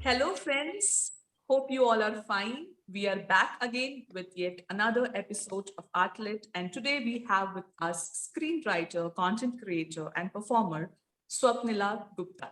Hello, friends. Hope you all are fine. We are back again with yet another episode of ArtLit, and today we have with us screenwriter, content creator, and performer Swapnila Gupta.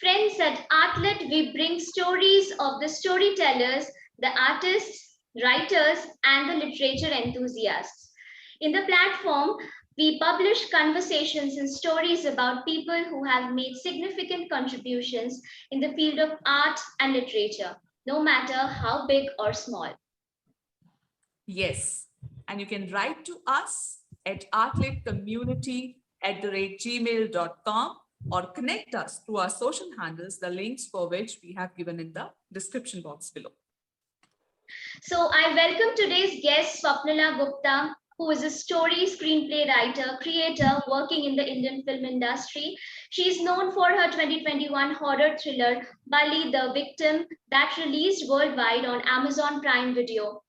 Friends, at ArtLit, we bring stories of the storytellers, the artists, writers, and the literature enthusiasts. In the platform, we publish conversations and stories about people who have made significant contributions in the field of art and literature, no matter how big or small. Yes, and you can write to us at artlitcommunity@gmail.com or connect us through our social handles, the links for which we have given in the description box below. So I welcome today's guest, Swapnila Gupta, who is a story screenplay writer, creator working in the Indian film industry. She is known for her 2021 horror thriller, Bali the Victim, that released worldwide on Amazon Prime Video.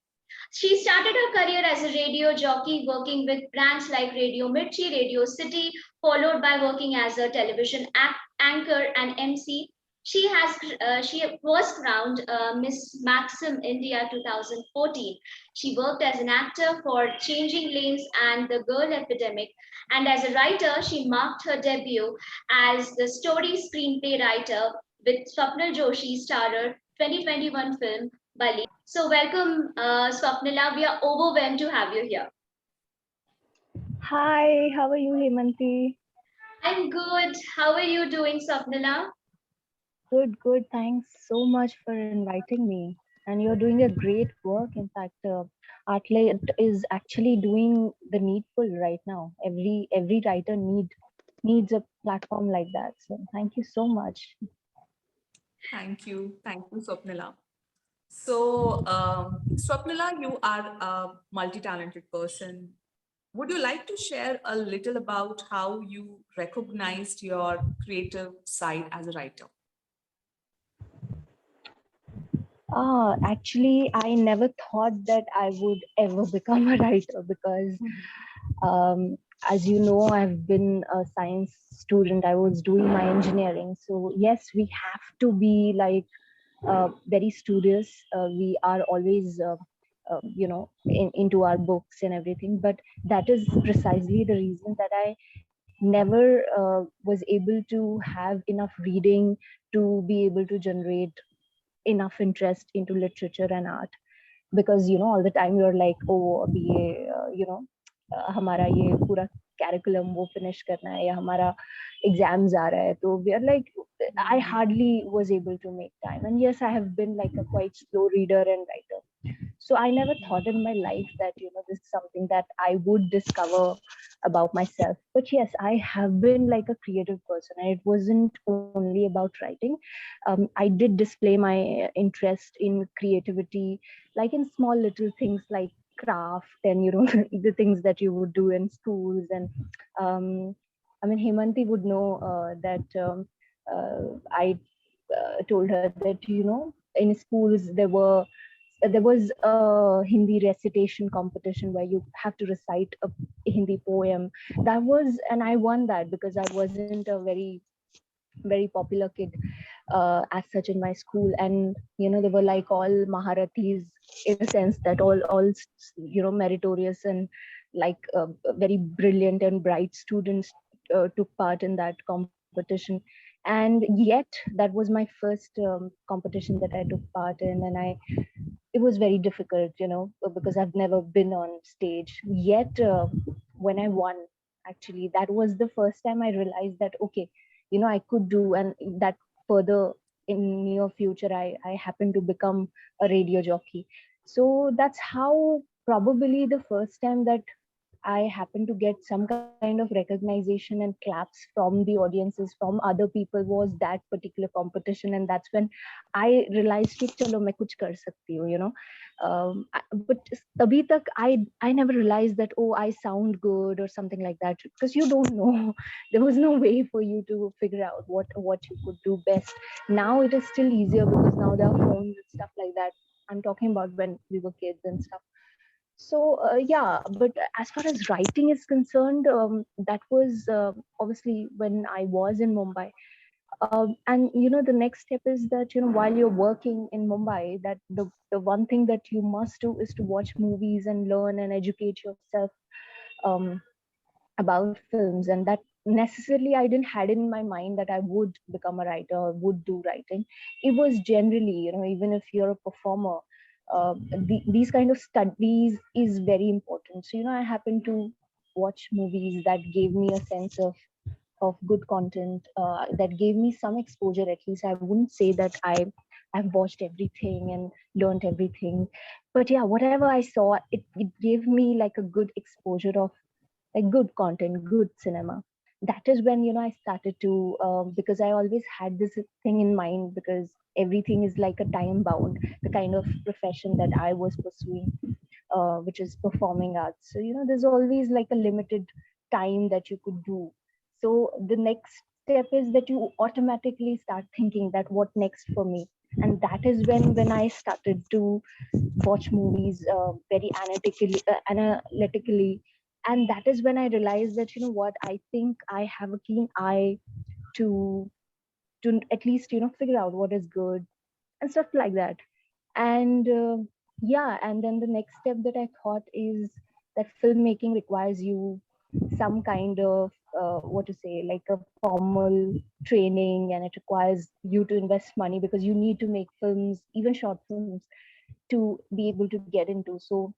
She started her career as a radio jockey, working with brands like Radio Mirchi, Radio City, followed by working as a television anchor and MC. She was crowned Miss Maxim India 2014. She worked as an actor for Changing Lanes and the Girl Epidemic, and as a writer, she marked her debut as the story screenplay writer with Swapnil Joshi starrer 2021 film Bali. So welcome, Swapnila. We are overwhelmed to have you here. Hi, how are you, Hemanti? I'm good. How are you doing, Swapnila? Good, good. Thanks so much for inviting me. And you're doing a great work. In fact, ArtLit is actually doing the needful right now. Every writer needs a platform like that. So thank you so much. Thank you, Swapnila. Swapnila, you are a multi-talented person. Would you like to share a little about how you recognized your creative side as a writer? Actually, I never thought that I would ever become a writer because um, as you know, I've been a science student. I was doing my engineering. So yes, we have to be like very studious. We are always into our books and everything, but that is precisely the reason that I never was able to have enough reading to be able to generate enough interest into literature and art, because all the time you're like, oh abhi ye, हमारा ये पूरा curriculum वो finish करना है या हमारा exams आ रहा है, तो we are like, I hardly was able to make time. And yes, I have been like a quite slow reader and writer, so I never thought in my life that this is something that I would discover about myself. But yes, I have been like a creative person, and it wasn't only about writing. I did display my interest in creativity, like in small little things like craft and the things that you would do in schools. And I mean, Hemanti would know that I told her that in schools there was a Hindi recitation competition where you have to recite a Hindi poem. That was, and I won that because I wasn't a very popular kid as such in my school. And they were like all maharathis, in a sense that all meritorious and like very brilliant and bright students took part in that competition. And yet that was my first competition that I took part in, and it was very difficult, because I've never been on stage yet. When I won, actually, that was the first time I realized that, okay, I could do. And that further in near future, I happened to become a radio jockey. So that's how probably the first time that I happened to get some kind of recognition and claps from the audiences, from other people, was that particular competition. And that's when I realized that chalo main kuch kar sakti hu, but tabhi tak I never realized that, oh, I sound good or something like that, because you don't know. There was no way for you to figure out what you could do best. Now it is still easier because now there are phones and stuff like that. I'm talking about when we were kids and stuff. So yeah, but as far as writing is concerned, that was obviously when I was in Mumbai. And the next step is that while you're working in Mumbai, that the one thing that you must do is to watch movies and learn and educate yourself um, about films. And that necessarily I didn't had in my mind that I would become a writer or would do writing. It was generally, even if you're a performer, these kind of studies is very important. So I happened to watch movies that gave me a sense of good content, that gave me some exposure. At least I wouldn't say that I've watched everything and learned everything, but yeah, whatever I saw, it gave me like a good exposure of like good content, good cinema. That is when I started to, because I always had this thing in mind, because everything is like a time bound, the kind of profession that I was pursuing, which is performing arts. So there's always like a limited time that you could do. So the next step is that you automatically start thinking that what next for me. And that is when I started to watch movies very analytically. And that is when I realized that what, I think I have a keen eye to at least figure out what is good and stuff like that. And yeah, and then the next step that I thought is that filmmaking requires you some kind of, what to say, like a formal training, and it requires you to invest money because you need to make films, even short films, to be able to get into. So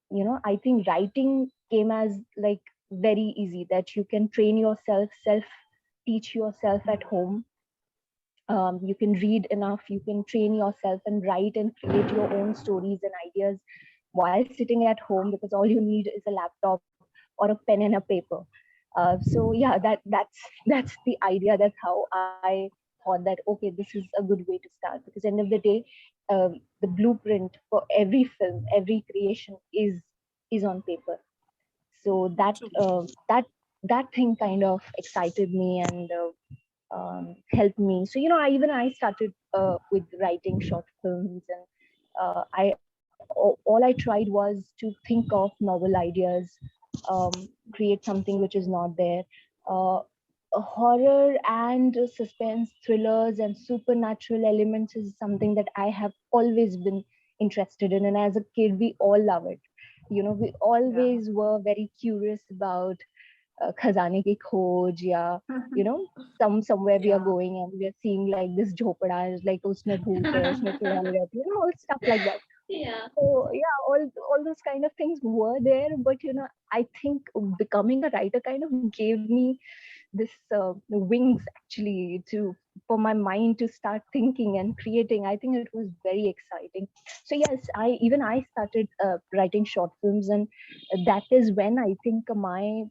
I think writing came as like very easy, that you can train yourself, self teach yourself at home. You can read enough, you can train yourself and write and create your own stories and ideas while sitting at home, because all you need is a laptop or a pen and a paper. So yeah, that's the idea. That's how I thought that, okay, this is a good way to start, because end of the day, the blueprint for every film, every creation is on paper. So True. that thing kind of excited me, and helped me. So I started with writing short films, and all I tried was to think of novel ideas, um, create something which is not there. Uh, Horror and suspense thrillers and supernatural elements is something that I have always been interested in, and as a kid we all love it. We Yeah. always were very curious about खजाने की खोज, या somewhere we are Yeah. going and we are seeing like this jhopda, like उसमें भूत है, उसमें चुड़ैल रहती है, all stuff like that. Yeah. So yeah, all those kind of things were there, but I think becoming a writer kind of gave me this wings, actually, to for my mind to start thinking and creating. I think it was very exciting. So yes, I started writing short films, and that is when I think my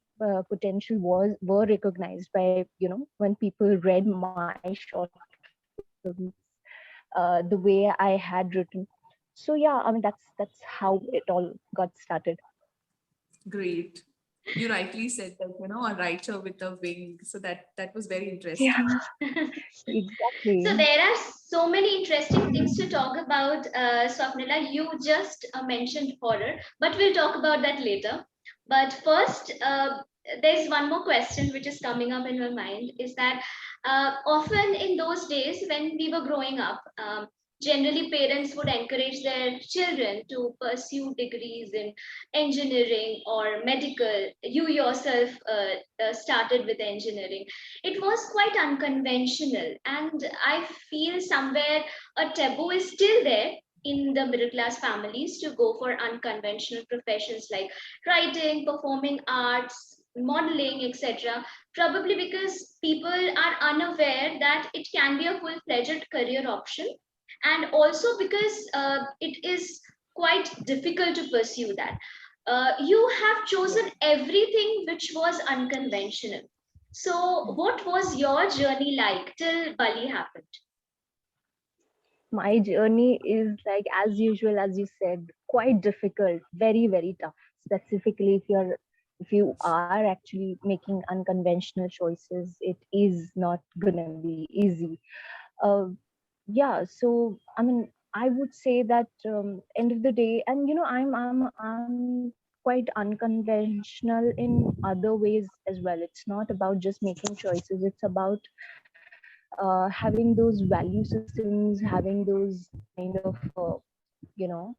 potential was were recognized by, when people read my short films, the way I had written. So yeah, I mean, that's how it all got started. Great. You rightly said that, a writer with a wing. So that was very Yeah, interesting. So exactly. there are so many interesting things to talk about, Swapnila. You just mentioned horror, but we'll talk about that later. But first, there's one more question which is coming up in my mind is that often in those days when we were growing up, generally parents would encourage their children to pursue degrees in engineering or medical. You yourself started with engineering. It was quite unconventional, and I feel somewhere a taboo is still there in the middle class families to go for unconventional professions like writing, performing arts, modeling, etc. Probably because people are unaware that it can be a full-fledged career option, and also because it is quite difficult to pursue that. You have Yeah. chosen everything which was unconventional. So, what was your journey like till Bali happened? My journey is like, as usual, as you said, quite difficult, very very tough, specifically if you are actually making unconventional choices. It is not gonna be easy. uh, yeah, so I mean, I would say that, end of the day, and I'm quite unconventional in other ways as well. It's not about just making choices, it's about having those value systems, having those kind of you know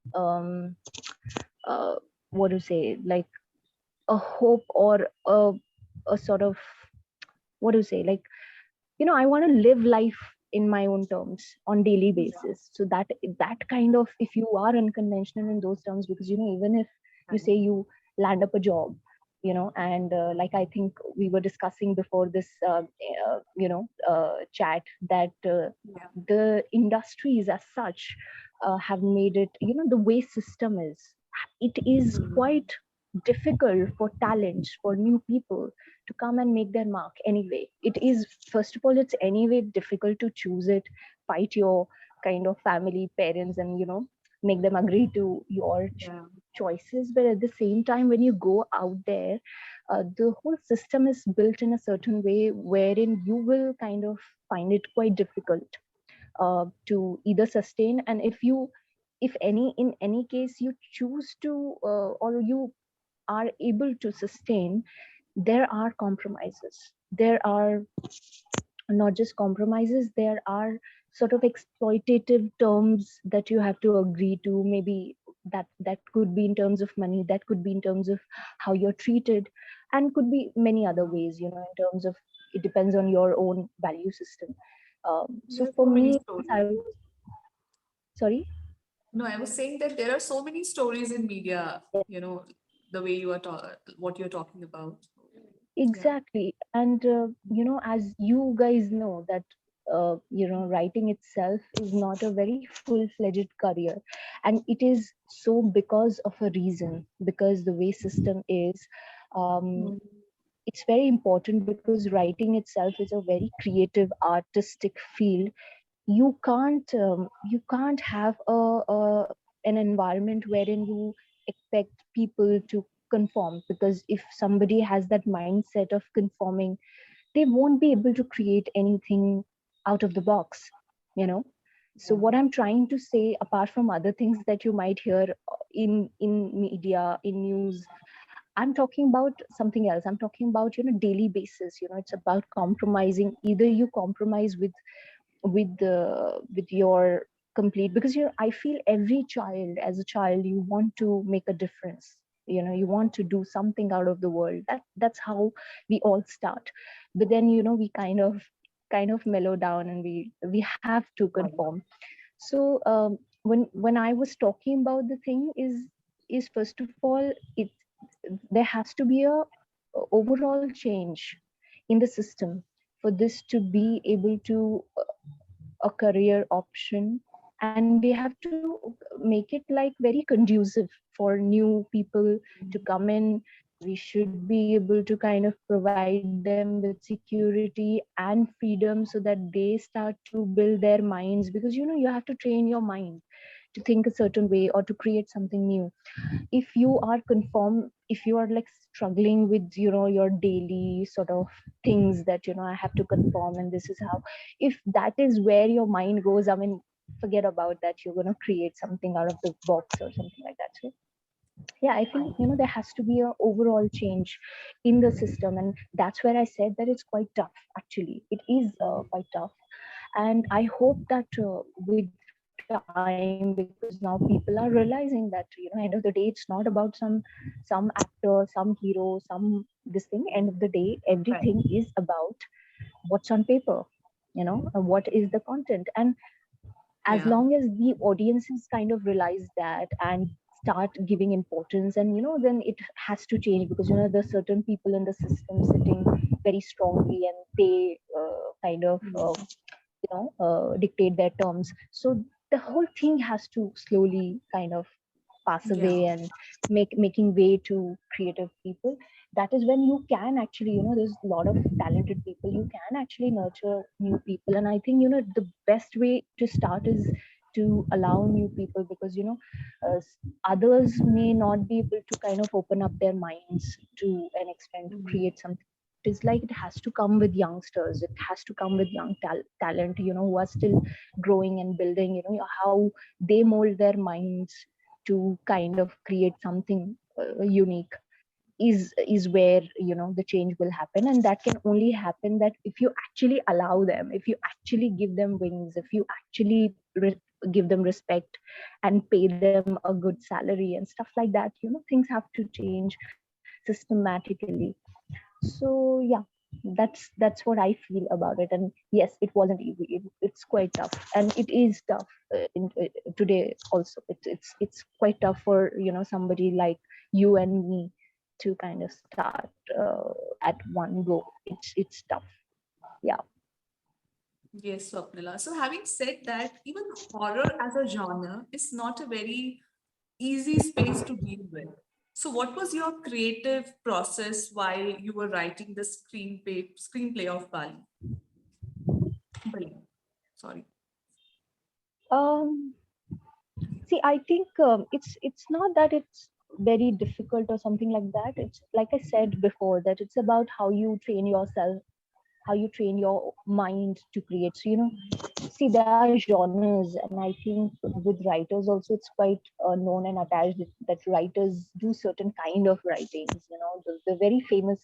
uh, what to say, like a hope or a sort of, what to say, like, I want to live life in my own terms on daily basis. So that kind of, if you are unconventional in those terms, because even if you say you land up a job, and like I think we were discussing before this chat, that the industries as such have made it, the way system is, it is quite difficult for talents, for new people to come and make their mark anyway. It is, first of all, it's anyway difficult to choose it, fight your kind of family, parents, and make them agree to your choices. But at the same time, when you go out there, the whole system is built in a certain way wherein you will kind of find it quite difficult to either sustain. And if any, in any case you choose to or you are able to sustain, there are compromises. There are not just compromises, there are sort of exploitative terms that you have to agree to. Maybe that could be in terms of money, that could be in terms of how you're treated, and could be many other ways, in terms of, it depends on your own value system. There So are for so many me, I stories. was, sorry. No, I was saying that there are so many stories in media, Yes. the way you are what you're talking about. Yeah. Exactly. And, as you guys know, that, writing itself is not a very full-fledged career. And it is so because of a reason, because the way system is, um, Mm. it's very important, because writing itself is a very creative, artistic field. You can't have an environment wherein you expect people to conform, because if somebody has that mindset of conforming, they won't be able to create anything out of the box, you know so what I'm trying to say, apart from other things that you might hear in media, in news, I'm talking about something else. I'm talking about, daily basis. It's about compromising. Either you compromise with your complete, because I feel every child, as a child, you want to make a difference. You want to do something out of the world. That's how we all start. But then, we kind of mellow down, and we have to conform. So when I was talking about the thing, is first of all, there has to be a overall change in the system for this to be able to a career option. And we have to make it like very conducive for new people to come in. We should be able to kind of provide them with security and freedom, so that they start to build their minds, because you have to train your mind to think a certain way or to create something new. If you are conform, if you are like struggling with your daily sort of things, that I have to conform and this is how, if that is where your mind goes, I mean, forget about that. You're going to create something out of the box or something like that. So yeah, I think there has to be a overall change in the system, and that's where I said that it's quite tough. Actually, it is quite tough. And I hope that with time, because now people are realizing that end of the day, it's not about some actor, some hero, some this thing. End of the day, everything Right. is about what's on paper, what is the content. And as Yeah. long as the audiences kind of realize that and start giving importance, and then it has to change, because there's certain people in the system sitting very strongly, and they kind of dictate their terms. So the whole thing has to slowly kind of pass Yeah. away, and making way to creative people. That is when you can actually, there's a lot of talented people, you can actually nurture new people. And I think the best way to start is to allow new people, because others may not be able to kind of open up their minds to an extent to create something. It's like it has to come with youngsters, it has to come with young talent, who are still growing and building, how they mold their minds to kind of create something unique. is where the change will happen. And that can only happen that if you actually allow them, if you actually give them wings, if you actually give them respect and pay them a good salary and stuff like that. Things have to change systematically. So yeah, that's what I feel about it. And yes, it wasn't easy. It's quite tough, and it is tough today also. It's quite tough for somebody like you and me to kind of start at one go. It's tough. Yeah. Yes, Swapnila. So having said that, even horror as a genre is not a very easy space to deal with. So what was your creative process while you were writing the screenplay of Bali? Sorry. um See, I think it's not that it's very difficult or something like that. It's like I said before, that it's about how you train yourself, how you train your mind to create. So see, there are genres, and I think with writers also, it's quite known and attached that writers do certain kind of writings. The very famous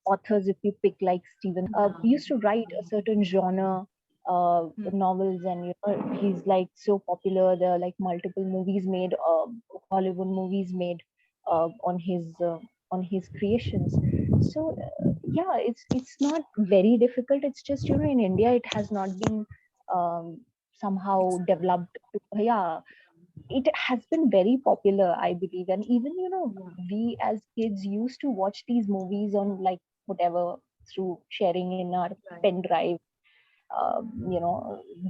authors, if you pick like Stephen, Yeah. used to write a certain genre Hmm. novels, and he's like so popular. There are like multiple movies made, Hollywood movies made on his creations. So yeah, it's not very difficult. It's just in India it has not been somehow developed. Yeah, it has been very popular, I believe. And even Yeah. we as kids used to watch these movies on like whatever, through sharing in our Right. pen drive,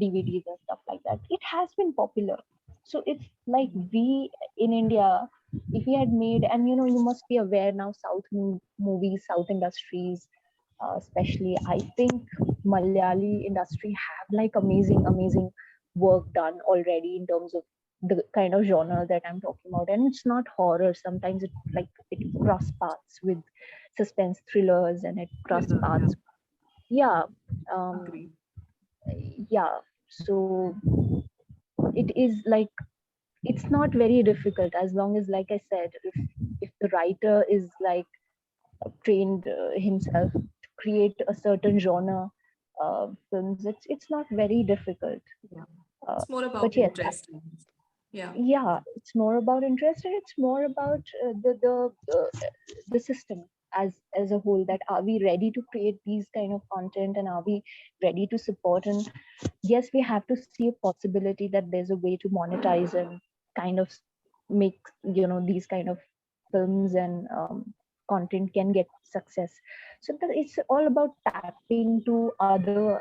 DVDs and stuff like that. It has been popular. So if like Hmm. we in India, if we had made, and you must be aware now, movies, South industries, especially, I think Malayali industry have like amazing work done already in terms of the kind of genre that I'm talking about. And it's not horror. Sometimes it cross paths with suspense thrillers, and it cross Thriller. Yeah. paths. Yeah. um Agree. yeah, so it is like, it's not very difficult, as long as, like I said, if the writer is like trained himself to create a certain genre films. It's not very difficult. Yeah. uh, It's more but about yes, interest. Yeah. yeah, it's more about interest, and it's more about the system as a whole, that are we ready to create these kind of content, and are we ready to support. And yes, we have to see a possibility that there's a way to monetize and kind of make these kind of films and content can get success. So that it's all about tapping to other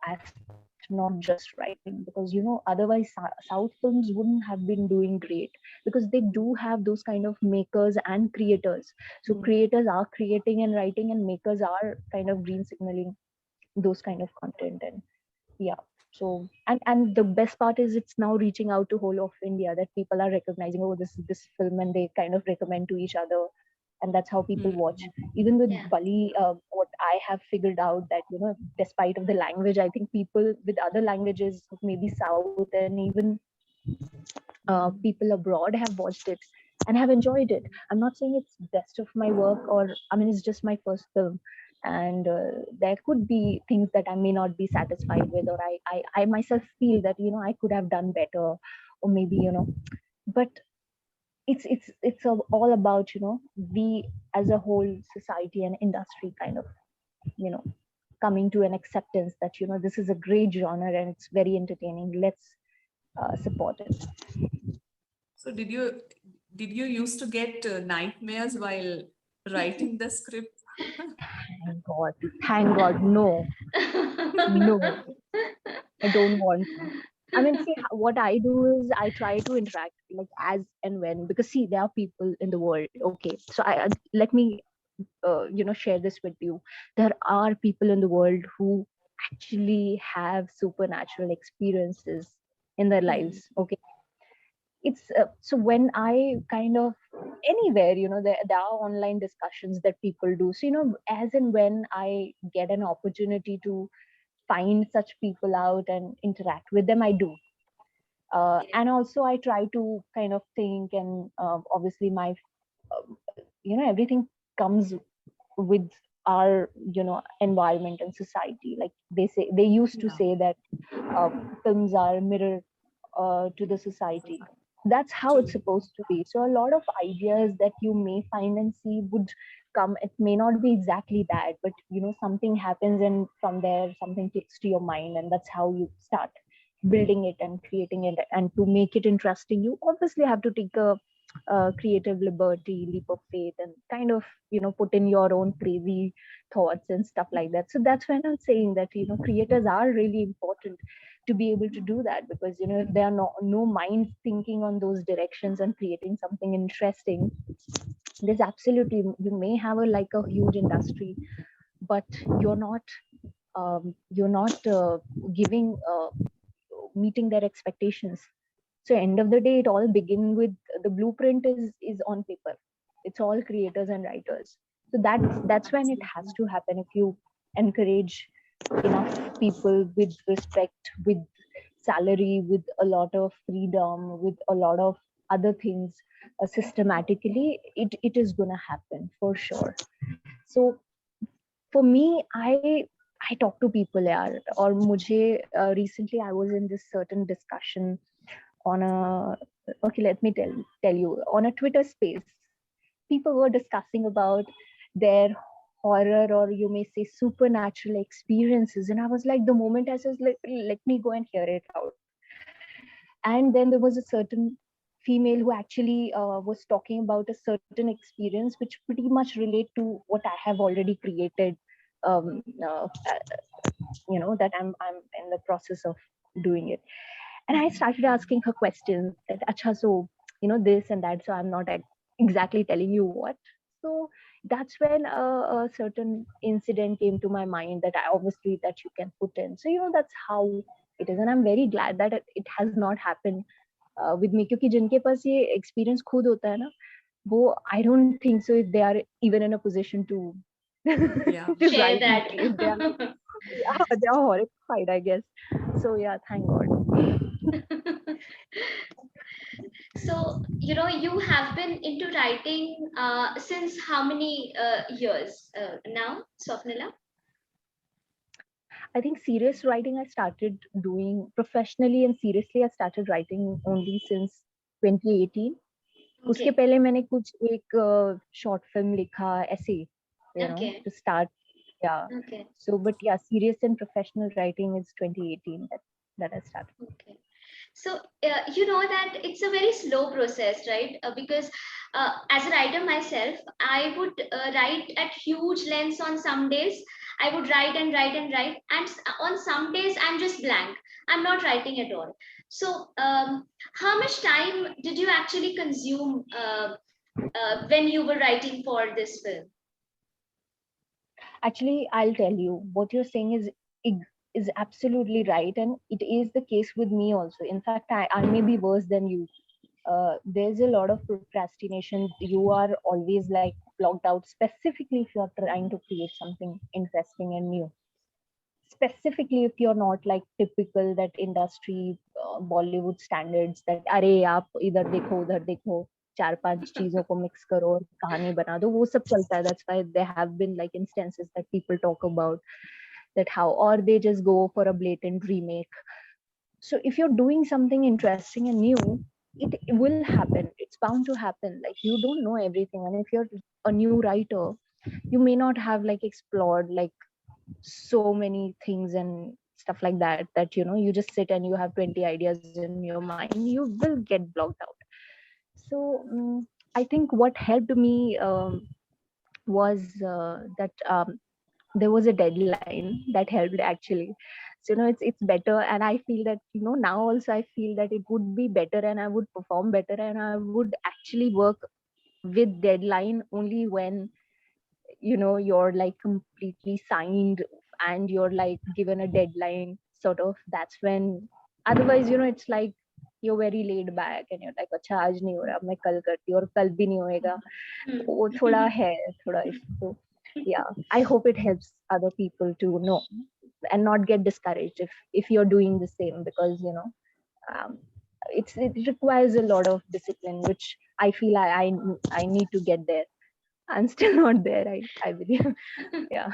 aspects, not just writing, because otherwise South films wouldn't have been doing great, because they do have those kind of makers and creators. So Hmm. creators are creating and writing, and makers are kind of green signaling those kind of content. And yeah, so and the best part is it's now reaching out to whole of India, that people are recognizing, oh, this film, and they kind of recommend to each other, and that's how people Hmm. watch. Even with Yeah. Bali, what I have figured out, that despite of the language, I think people with other languages, maybe South, and even people abroad have watched it and have enjoyed it. I'm not saying it's best of my work, or I mean, it's just my first film, and there could be things that I may not be satisfied with, or I myself feel that I could have done better, or maybe but all about we as a whole society and industry kind of you know coming to an acceptance that this is a great genre and it's very entertaining. Let's support it. So did you used to get nightmares while writing the script? Thank God, no, no, I don't want to. I mean, see, what I do is I try to interact like as and when, because see, there are people in the world. Okay, so let me share this with you. There are people in the world who actually have supernatural experiences in their Hmm. lives. Okay, it's so when I kind of anywhere, there are online discussions that people do. So as and when I get an opportunity to find such people out and interact with them, I do. Yeah. And also I try to kind of think, and obviously my everything comes with our environment and society. Like they used to Yeah. say that films are mirror to the society. That's how it's True. supposed to be. So a lot of ideas that you may find and see would come. It may not be exactly that, but something happens, and from there something clicks to your mind, and that's how you start building it and creating it. And to make it interesting, you obviously have to take a creative liberty, leap of faith, and kind of put in your own crazy thoughts and stuff like that. So that's when I'm saying that creators are really important to be able to do that, because there are no minds thinking on those directions and creating something interesting. There's absolutely, you may have a huge industry, but you're not giving meeting their expectations. So end of the day, it all begin with the blueprint is on paper. It's all creators and writers. So that's when it has Absolutely. to happen. If you encourage enough people with respect, with salary, with a lot of freedom, with a lot of other things, systematically, it is gonna happen for sure. So for me, I talk to people, yaar. Or mujhe recently I was in this certain discussion on a, okay, let me tell you, on a Twitter space. People were discussing about their horror, or you may say supernatural experiences, and I was like, the moment I said, let me go and hear it out. And then there was a certain female who actually was talking about a certain experience which pretty much relate to what I have already created, um, uh, that I'm in the process of doing it. And I started asking her questions that, acha, so, this and that. So I'm not exactly telling you what. So that's when a certain incident came to my mind that I obviously that you can put in. So, that's how it is. And I'm very glad that it has not happened with me. क्योंकि जिनके पास ये experience खुद होता है ना, वो I don't think so if they are even in a position to Yeah. to Share write that. movie. If they are, yeah, they are horrified, I guess. So yeah, thank God. So, you have been into writing since how many years now, Swapnila? I think serious writing I started doing professionally and seriously. I started writing only since 2018. उसके Okay. पहले मैंने कुछ एक short film लिखा, essay, Okay. to start. Yeah. Okay. So, but yeah, serious and professional writing is 2018 that I started. Okay. So, you know that it's a very slow process, right? Because as a writer myself, I would write at huge lengths on some days. I would write and write and write. And on some days, I'm just blank. I'm not writing at all. So, how much time did you actually consume when you were writing for this film? Actually, I'll tell you, what you're saying is absolutely right, and it is the case with me also. In fact, I may be worse than you. There's a lot of procrastination. You are always like blocked out, specifically if you're trying to create something interesting and new. Specifically if you're not like typical that industry Bollywood standards that अरे आप इधर देखो उधर देखो चार पांच चीजों को mix करो और कहानी बना दो वो सब चलता है. That's why there have been like instances that people talk about that how, or they just go for a blatant remake. So if you're doing something interesting and new, it will happen. It's bound to happen. Like you don't know everything, and if you're a new writer, you may not have like explored like so many things and stuff like that you just sit and you have 20 ideas in your mind, you will get blocked out. So I think what helped me was that there was a deadline that helped actually. So it's better, and I feel that now also I feel that it would be better and I would perform better and I would actually work with deadline only when you're like completely signed and you're like given a deadline sort of. That's when, otherwise it's like you're very laid back and you're like अच्छा आज नहीं हो रहा मैं कल करती हूँ और कल भी नहीं होएगा. वो थोड़ा है थोड़ा issue. So yeah, I hope it helps other people to know and not get discouraged if you're doing the same, because um, it requires a lot of discipline, which I feel I need to get there. I'm still not there, I believe. Yeah.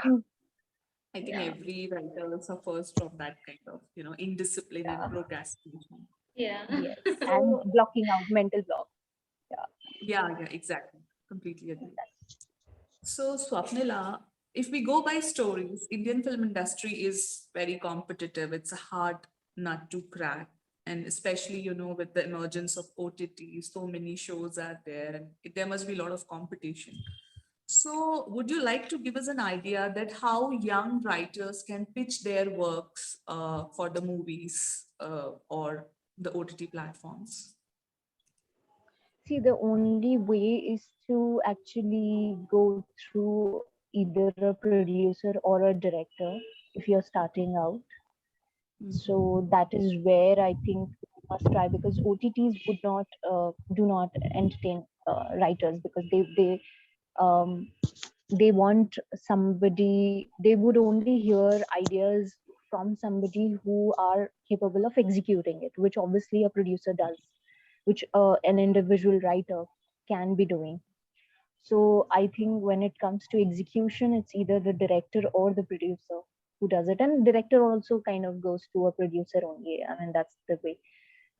I think Yeah. every writer suffers from that kind of, indiscipline and Yeah. procrastination. Yeah. Yes. And So, blocking out, mental block. Yeah. yeah, exactly. Completely agree. So, Swapnila, if we go by stories, Indian film industry is very competitive. It's a hard nut to crack. And especially, with the emergence of OTT, so many shows are there, and there must be a lot of competition. So, would you like to give us an idea that how young writers can pitch their works for the movies or the OTT platforms? See, the only way is to actually go through either a producer or a director if you're starting out. So Mhm. that is where I think you must try, because OTTs would not do not entertain writers, because um, they want somebody, they would only hear ideas from somebody who are capable of executing it, which obviously a producer does, which an individual writer can be doing. So I think when it comes to execution, it's either the director or the producer who does it, and director also kind of goes to a producer only. I mean, that's the way.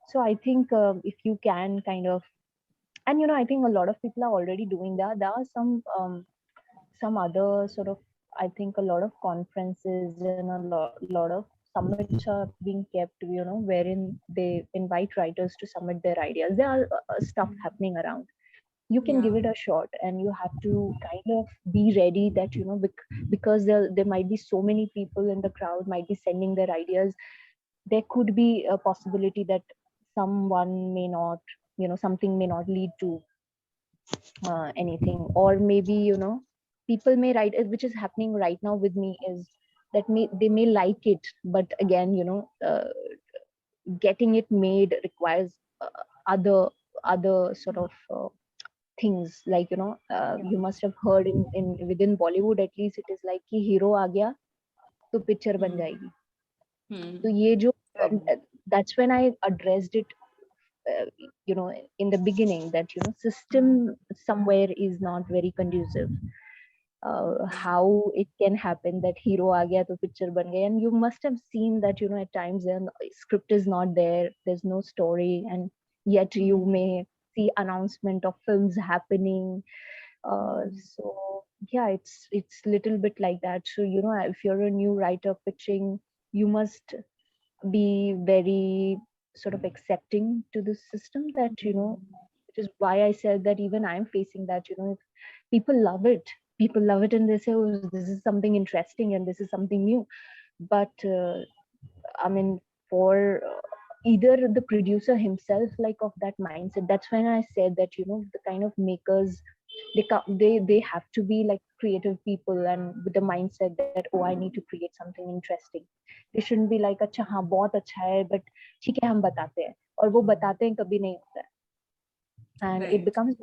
So I think if you can kind of, and I think a lot of people are already doing that. There are some other sort of, I think a lot of conferences and a lot of summits are being kept, wherein they invite writers to submit their ideas. There are stuff happening around. You can Yeah. give it a shot, and you have to kind of be ready that, because there might be so many people in the crowd might be sending their ideas. There could be a possibility that someone may not, something may not lead to anything, or maybe, people may write, which is happening right now with me, is that they may like it, but again, getting it made requires other sort of things, like, Yeah. you must have heard in within Bollywood, at least, it is like कि hero आ गया तो picture बन Hmm. जाएगी. Hmm. तो ये जो Right. that's when I addressed it, uh, in the beginning, that, system somewhere is not very conducive. Yeah. How it can happen that hero aa gaya to picture ban gaya, and you must have seen that, at times then script is not there, there's no story, and yet you Hmm. may see announcement of films happening. Hmm. So yeah, it's little bit like that. So, if you're a new writer pitching, you must be very sort of accepting to the system, that, which is why I said that even I'm facing that, if people love it, and they say, oh, this is something interesting and this is something new. But I mean, for either the producer himself, like, of that mindset, that's when I said that, the kind of makers, they have to be like creative people, and with the mindset that, oh, I need to create something interesting. They shouldn't be like, अच्छा हाँ बहुत अच्छा है, but ठीक है हम बताते हैं, और वो बताते हैं कभी नहीं होता है. And it Right. becomes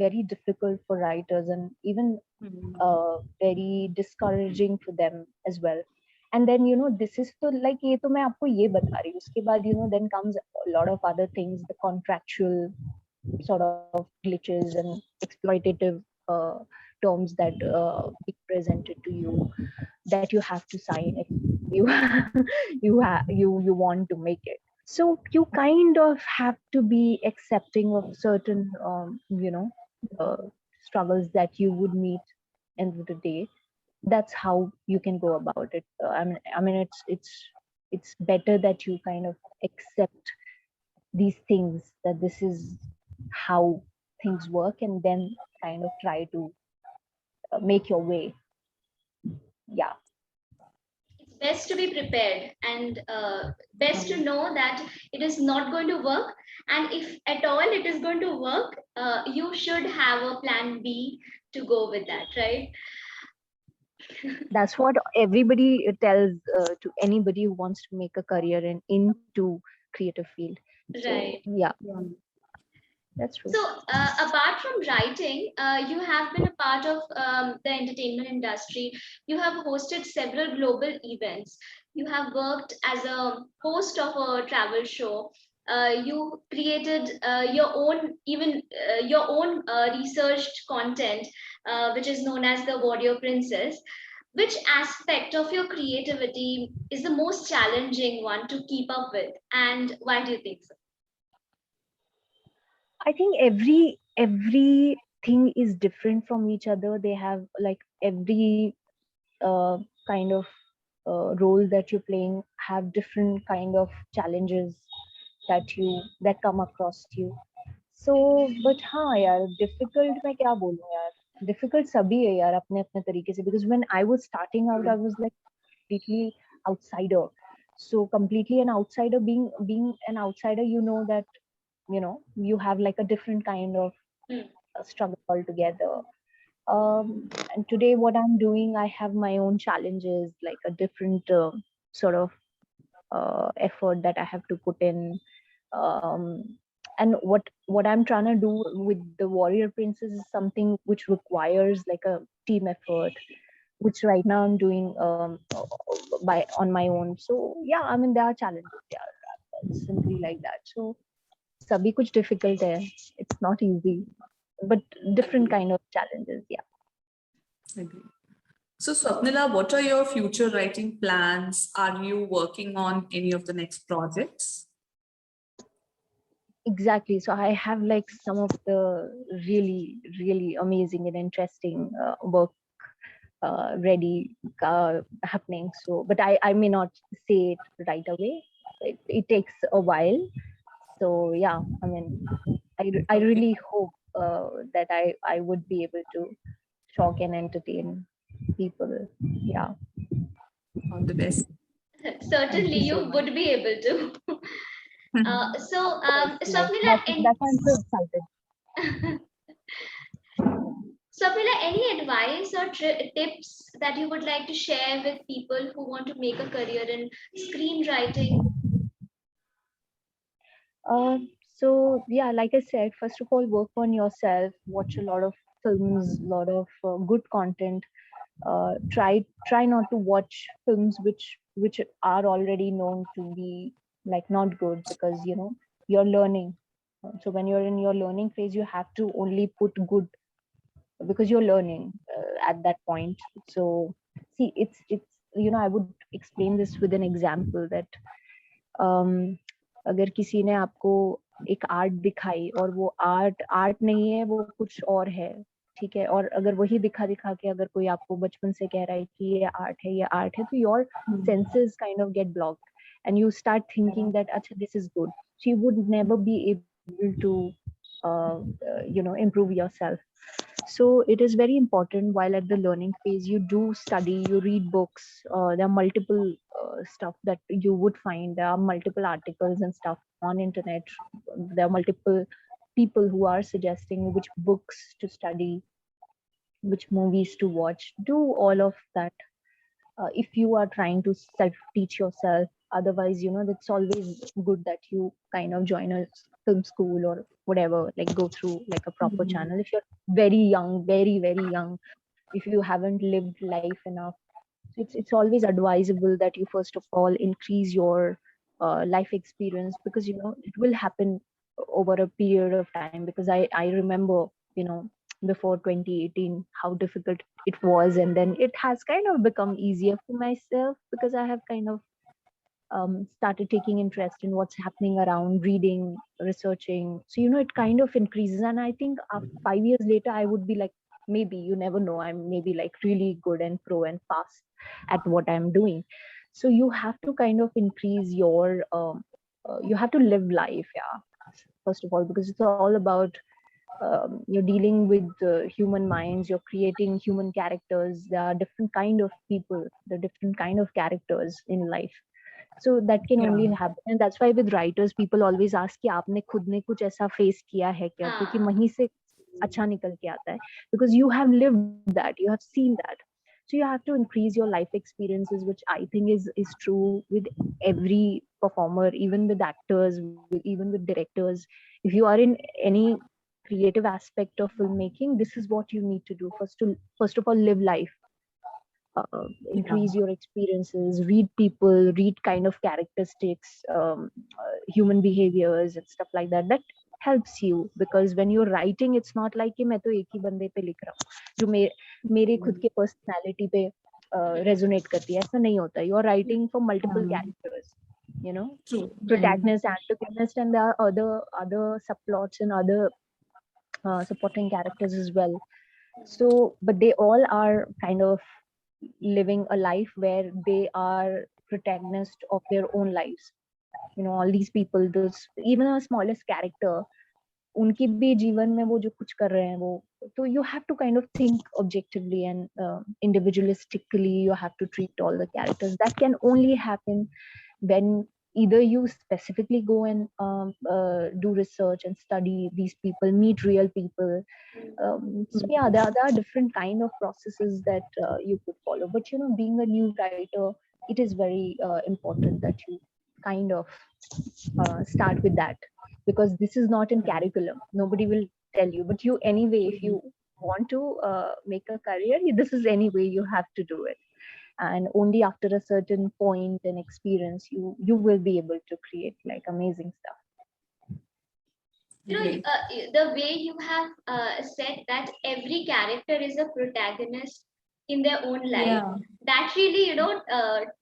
very difficult for writers, and even Hmm. very discouraging for them as well. And then, this is to like, ये तो मैं आपको ये बता रही हूँ, उसके बाद, then comes a lot of other things, the contractual sort of glitches and exploitative terms that be presented to you, that you have to sign if you you want to make it. So you kind of have to be accepting of certain uh, struggles that you would meet end of the day. That's how you can go about it. I mean, it's better that you kind of accept these things, that this is how things work, and then kind of try to make your way. Yeah. It's best to be prepared, and best to know that it is not going to work. And if at all it is going to work, you should have a plan B to go with that, right? That's what everybody tells to anybody who wants to make a career into creative field. So Right. yeah, Yeah. that's true. So, apart from writing, you have been a part of the entertainment industry. You have hosted several global events. You have worked as a host of a travel show. you created your own researched content, which is known as the Warrior Princess. Which aspect of your creativity is the most challenging one to keep up with, and why do you think so? I think everything is different from each other. They have like every uh, kind of role that you're playing have different kind of challenges that come across you. So but हाँ यार, difficult मैं क्या बोलूँ यार, difficult सभी है यार अपने अपने तरीके से, because when I was starting out I was like completely outsider. So completely an outsider, being an outsider, you know that you have like a different kind of Hmm. struggle altogether. And today what I'm doing, I have my own challenges, like a different sort of effort that I have to put in. um, and what I'm trying to do with the Warrior Princess is something which requires like a team effort, which right now I'm doing by on my own. So yeah, I mean there are challenges. Yeah, it's simply like that. So सभी कुछ difficult है. It's not easy, but different kind of challenges. Yeah. Agree. So, Swapnila, what are your future writing plans? Are you working on any of the next projects? Exactly. So I have like some of the really amazing and interesting work ready happening. So, but I may not say it right away. It takes a while. So yeah, I mean, I Okay, really hope that I would be able to shock and entertain people. Yeah. all the best. Thank Certainly, you so you much. would be able to. Yes, like Swapnila, that's why I'm so excited. Swapnila, any advice or tips that you would like to share with people who want to make a career in screenwriting? Uh, so yeah, like I said, first of all, work on yourself. Watch a lot of films, a lot of good content. Try not to watch films which are already known to be like not good, because you're learning. So when you're in your learning phase, you have to only put good, because you're learning at that point. So see, it's I would explain this with an example that um, अगर किसी ने आपको एक art दिखाई और वो art art नहीं है, वो कुछ और है, ठीक है, और अगर वही दिखा दिखा के अगर कोई आपको बचपन से कह रहा है कि ये आर्ट है, ये आर्ट है, तो your senses kind of get blocked and you start thinking that acha, this is good, so you would never be able to improve yourself. So it is very important while at the learning phase you do study, you read books. There are multiple stuff that you would find. There are multiple articles and stuff on internet. There are multiple people who are suggesting which books to study, which movies to watch. Do all of that if you are trying to self teach yourself. Otherwise, it's always good that you kind of join a film school or whatever, like go through like a proper channel if you're very young, very young, if you haven't lived life enough. So it's always advisable that you first of all increase your life experience, because it will happen over a period of time. Because I remember, before 2018 how difficult it was, and then it has kind of become easier for myself because I have kind of started taking interest in what's happening around, reading, researching. So it kind of increases, and I think 5 years later I would be like, maybe, you never know, I'm maybe like really good and pro and fast at what I'm doing. So you have to kind of increase your you have to live life, yeah, first of all, because it's all about you're dealing with human minds, you're creating human characters. There are different kind of people, there are different kind of characters in life. So that can Yeah. only happen, and that's why with writers people always ask कि आपने खुद ने कुछ ऐसा face किया है क्या, क्योंकि Ah, वहीं से अच्छा निकल के आता है, because you have lived that, you have seen that. So you have to increase your life experiences, which I think is true with every performer, even with actors, even with directors. If you are in any creative aspect of filmmaking, this is what you need to do. First of all, live life. increase your experiences, read people, read kind of characteristics, human behaviors and stuff like that. That helps you, because when you're writing, it's not like कि मैं तो एक ही बंदे पे लिख रहा हूँ जो मेरे खुद के personality पे resonate करती है. ऐसा नहीं होता. You are writing for multiple characters, you know, True. protagonist, antagonist, and there are other subplots and other supporting characters as well. So, but they all are kind of living a life where they are protagonists of their own lives. You know, all these people, those even a smallest character, उनकी भी जीवन में वो जो कुछ कर रहे हैं वो, तो you have to kind of think objectively and individualistically. You have to treat all the characters. That can only happen when either you specifically go and do research and study these people, meet real people. So yeah, there are different kind of processes that you could follow. But you know, being a new writer, it is very important that you kind of start with that, because this is not in curriculum. Nobody will tell you, but you anyway, if you want to make a career, this is anyway you have to do it. And only after a certain point and experience, you will be able to create like amazing stuff. You know, the way you have said that every character is a protagonist in their own life, that really, you know,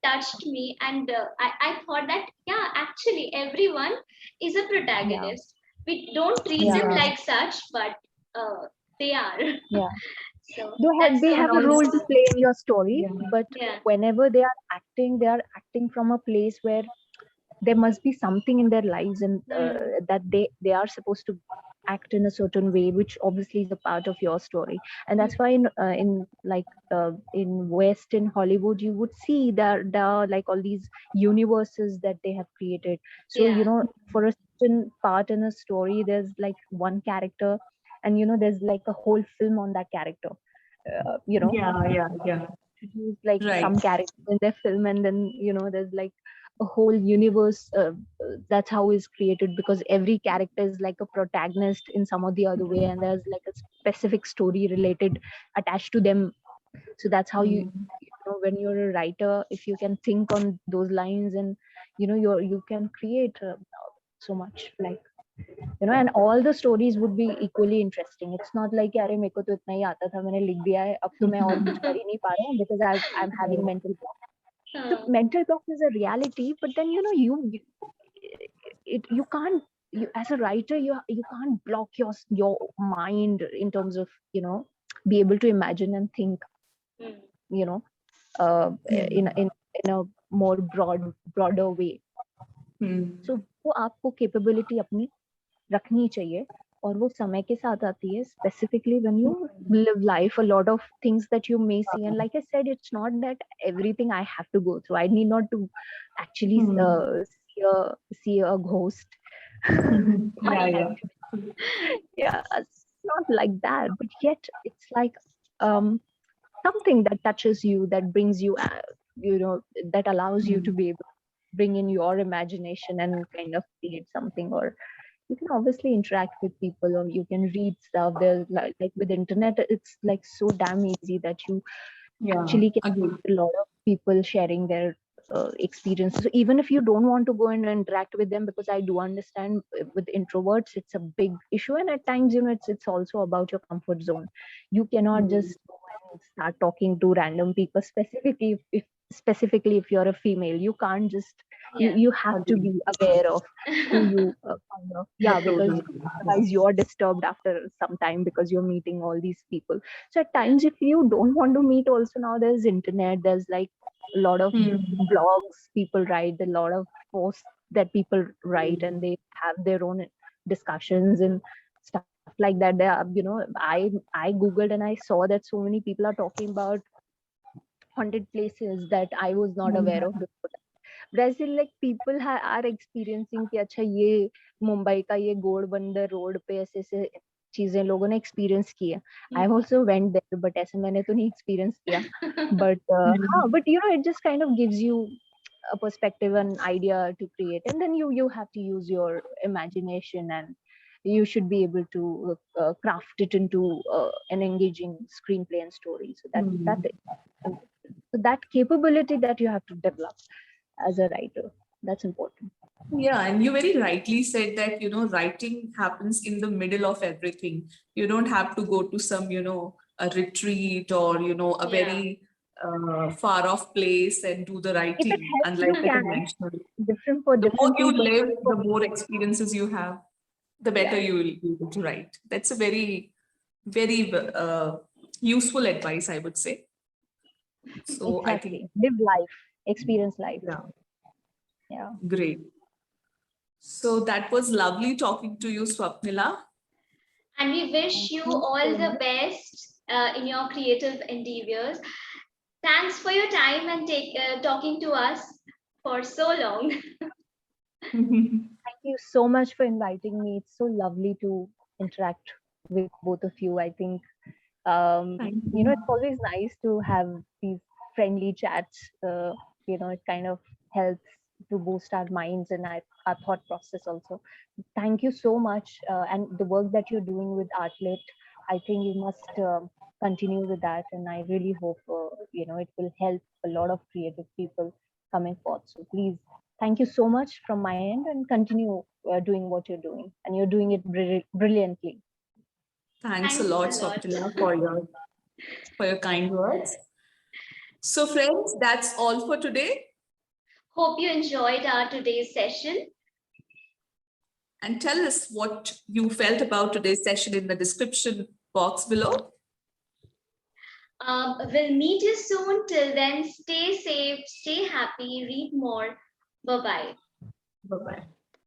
touched me. And I thought that, yeah, actually everyone is a protagonist. We don't treat them like such, but they are. Yeah. So they have a role to play in your story, but Yeah. whenever they are acting from a place where there must be something in their lives, and that they are supposed to act in a certain way, which obviously is a part of your story. And that's why in West, in Hollywood, you would see there are like all these universes that they have created. So you know, for a certain part in a story, there's like one character, and you know, there's like a whole film on that character. You know, introduce like some characters in their film, and then you know, there's like a whole universe. That's how it's created, because every character is like a protagonist in some or the other way, and there's like a specific story related attached to them. So that's how you know, when you're a writer, if you can think on those lines, and you know, you can create so much, like, you know, and all the stories would be equally interesting. It's not like अरे मेरे को तो इतना ही आता था, मैंने लिख दिया है, अब तो मैं और कुछ कर ही नहीं पा रहा हूँ because I'm having mental block. So mental block is a reality, but then you know, you can't, as a writer, you can't block your mind in terms of, you know, be able to imagine and think, you know, in a more broader way. So वो आपको capability अपनी रखनी चाहिए, और वो समय के साथ आती है, specifically when you live life. A lot of things that you may see, and like I said, it's not that everything I have to go through. I need not to actually see a ghost. Yeah, it's not like that, but yet it's like something that touches you, that brings you, you know, that allows you to be able to bring in your imagination and kind of create something. Or you can obviously interact with people, or you can read stuff. There's like with internet, it's like so damn easy that you actually can meet a lot of people sharing their experiences. So even if you don't want to go and interact with them, because I do understand with introverts it's a big issue, and at times, you know, it's also about your comfort zone. You cannot just go and start talking to random people, specifically if you're a female. You can't just you have to be aware of who you kind of, because otherwise you're disturbed after some time, because you're meeting all these people. So at times, if you don't want to meet, also now there's internet, there's like a lot of blogs people write, a lot of posts that people write, and they have their own discussions and stuff like that. They are, you know, I googled and I saw that so many people are talking about haunted places that I was not aware of before. But I feel like people are experiencing कि अच्छा ये मुंबई का ये Ghodbunder road पे ऐसे ऐसे चीजें लोगों ने एक्सपीरियंस की है. I also went there, but ऐसे मैंने तो नहीं एक्सपीरियंस किया. But but you know, it just kind of gives you a perspective and idea to create, and then you have to use your imagination, and you should be able to craft it into an engaging screenplay and story. So that So that capability that you have to develop as a writer, that's important. Yeah, and you very rightly said that, writing happens in the middle of everything. You don't have to go to some, a retreat or, a Yeah. very far off place and do the If it writing, helps, unlike you the can. conventional. Different for The more different you people. live, the more experiences you have, the better Yeah, you will be able to write. That's a very, very useful advice, I would say. So I think, exactly. Live life, experience life. yeah, Yeah. great. So that was lovely talking to you, Swapnila. And we wish Thank you you all so the much. best in your creative endeavors. Thanks for your time and talking to us for so long. Thank you so much for inviting me. It's so lovely to interact with both of you. I think Thank it's you. always nice to have these friendly chats. It kind of helps to boost our minds and our thought process also. Thank you so much. And the work that you're doing with ArtLit, I think you must continue with that. And I really hope, it will help a lot of creative people coming forth. So please, thank you so much from my end and continue doing what you're doing. And you're doing it brilliantly. Thanks a Thanks lot, a lot. Swapnila, for your kind words. So, friends, that's all for today. Hope you enjoyed our today's session. And tell us what you felt about today's session in the description box below. We'll meet you soon. Till then, stay safe, stay happy, read more. Bye bye. Bye bye.